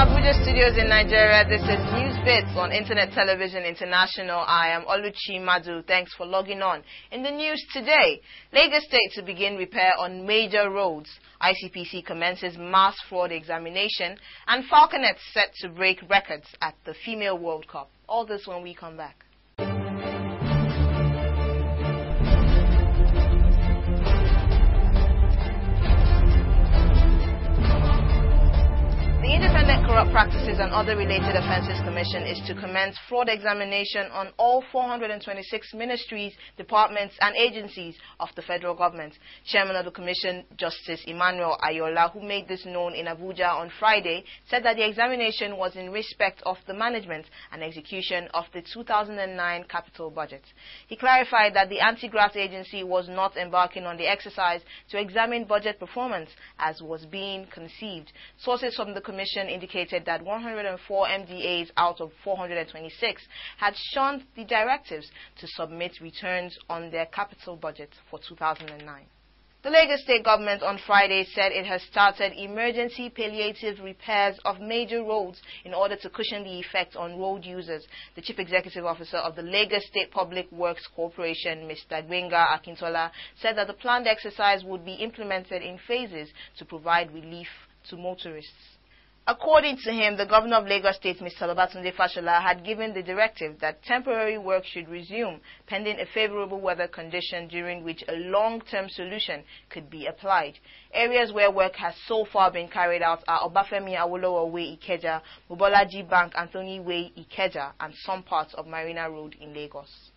our Abuja studios in Nigeria, this is News Bits on Internet Television International. I am Oluchi Madu. Thanks for logging on. In the news today, Lagos State to begin repair on major roads. ICPC commences mass fraud examination. And Falconets set to break records at the Female World Cup. All this when we come back. The Independent Corrupt Practices and Other Related Offences Commission is to commence fraud examination on all 426 ministries, departments and agencies of the federal government. Chairman of the Commission, Justice Emmanuel Ayola, who made this known in Abuja on Friday, said that the examination was in respect of the management and execution of the 2009 capital budget. He clarified that the anti-graft agency was not embarking on the exercise to examine budget performance as was being conceived. Sources from the Commission indicated that 104 MDAs out of 426 had shunned the directives to submit returns on their capital budget for 2009. The Lagos State government on Friday said it has started emergency palliative repairs of major roads in order to cushion the effect on road users. The Chief Executive Officer of the Lagos State Public Works Corporation, Mr. Gbenga Akintola, said that the planned exercise would be implemented in phases to provide relief to motorists. According to him, the governor of Lagos State, Mr. Babatunde Fashola, had given the directive that temporary work should resume pending a favorable weather condition during which a long-term solution could be applied. Areas where work has so far been carried out are Obafemi Awolowo Way, Ikeja, Mobolaji Bank, Anthony Way, Ikeja, and some parts of Marina Road in Lagos.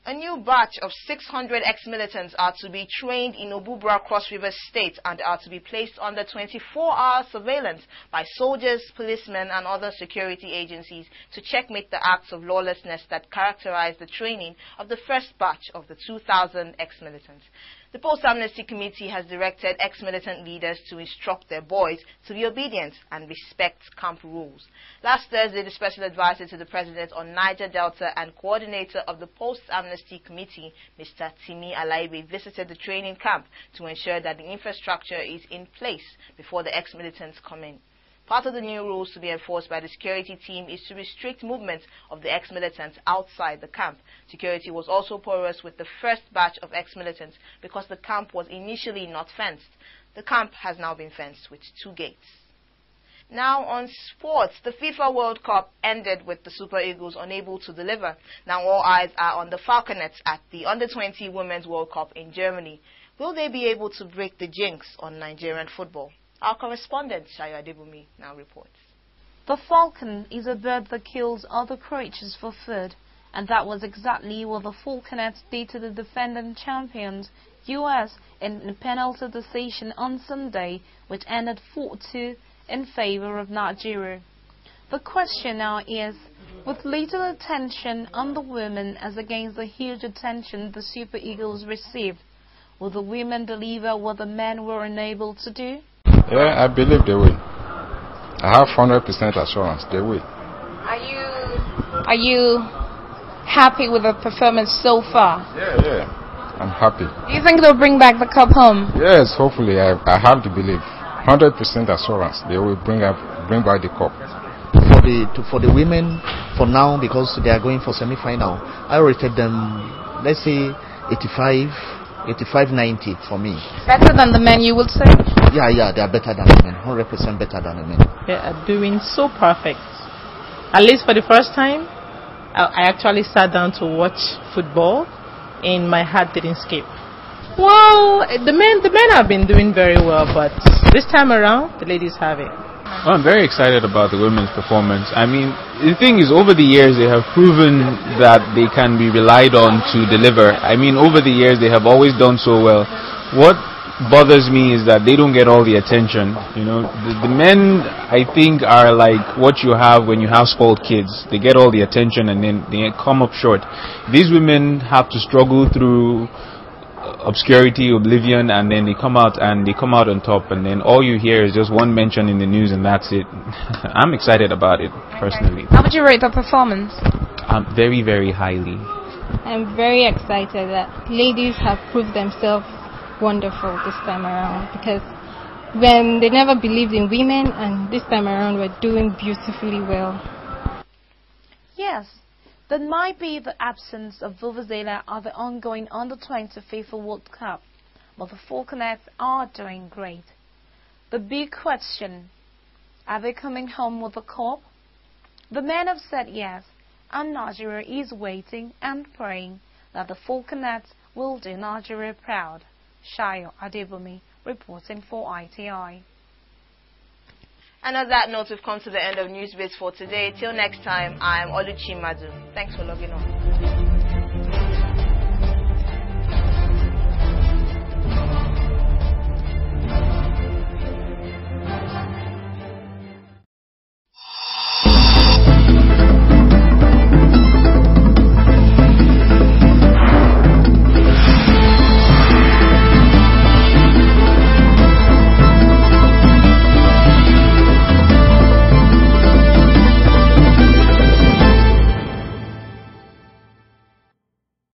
A new batch of 600 ex-militants are to be trained in Obubra Cross River State and are to be placed under 24-hour surveillance by soldiers, policemen and other security agencies to checkmate the acts of lawlessness that characterize the training of the first batch of the 2,000 ex-militants. The Post-Amnesty Committee has directed ex-militant leaders to instruct their boys to be obedient and respect camp rules. Last Thursday, the Special Advisor to the President on Niger Delta and coordinator of the Post-Amnesty Committee, Mr. Timi Alaibe, visited the training camp to ensure that the infrastructure is in place before the ex-militants come in. Part of the new rules to be enforced by the security team is to restrict movement of the ex-militants outside the camp. Security was also porous with the first batch of ex-militants because the camp was initially not fenced. The camp has now been fenced with 2 gates. Now on sports, the FIFA World Cup ended with the Super Eagles unable to deliver. Now all eyes are on the Falconets at the Under-20 Women's World Cup in Germany. Will they be able to break the jinx on Nigerian football? Our correspondent, Shayo Adebumi, now reports. The falcon is a bird that kills other creatures for food, and that was exactly what the Falconets did to the defending champions, US, in a penalty decision on Sunday, which ended 4-2 in favor of Nigeria. The question now is, with little attention on the women as against the huge attention the Super Eagles received, will the women deliver what the men were unable to do? Yeah, I believe they will. I have 100% assurance they will. Are you happy with the performance so far? Yeah, I'm happy. Do you think they'll bring back the cup home? Yes, hopefully. I have to believe. 100% assurance they will bring back the cup. For the women, for now, because they are going for semi-final, I rated them, let's say 85-90 for me. Better than the men, you would say? Yeah, they are better than the men. 100% better than the men. They are doing so perfect. At least for the first time, I actually sat down to watch football and my heart didn't skip. Well, the men have been doing very well, but this time around, the ladies have it. Well, I'm very excited about the women's performance. I mean, the thing is, over the years, they have proven that they can be relied on to deliver. I mean, over the years, they have always done so well. What bothers me is that they don't get all the attention. You know, the men, I think, are like what you have when you have spoiled kids. They get all the attention and then they come up short. These women have to struggle through obscurity, oblivion, and then they come out on top, and then all you hear is just one mention in the news and that's it. I'm excited about it personally. How would you rate the performance? Very, very highly. I'm very excited that ladies have proved themselves wonderful this time around, because when they never believed in women, and this time around we're doing beautifully well. Yes, that might be the absence of Vuvuzela at the ongoing Under-20 FIFA World Cup, but the Falconets are doing great. The big question, are they coming home with the cup? The men have said yes, and Nigeria is waiting and praying that the Falconets will do Nigeria proud. Shayo Adebomi reporting for ITI. And on that note, we've come to the end of Newsbits for today. Till next time, I am Oluchi Madu. Thanks for logging on.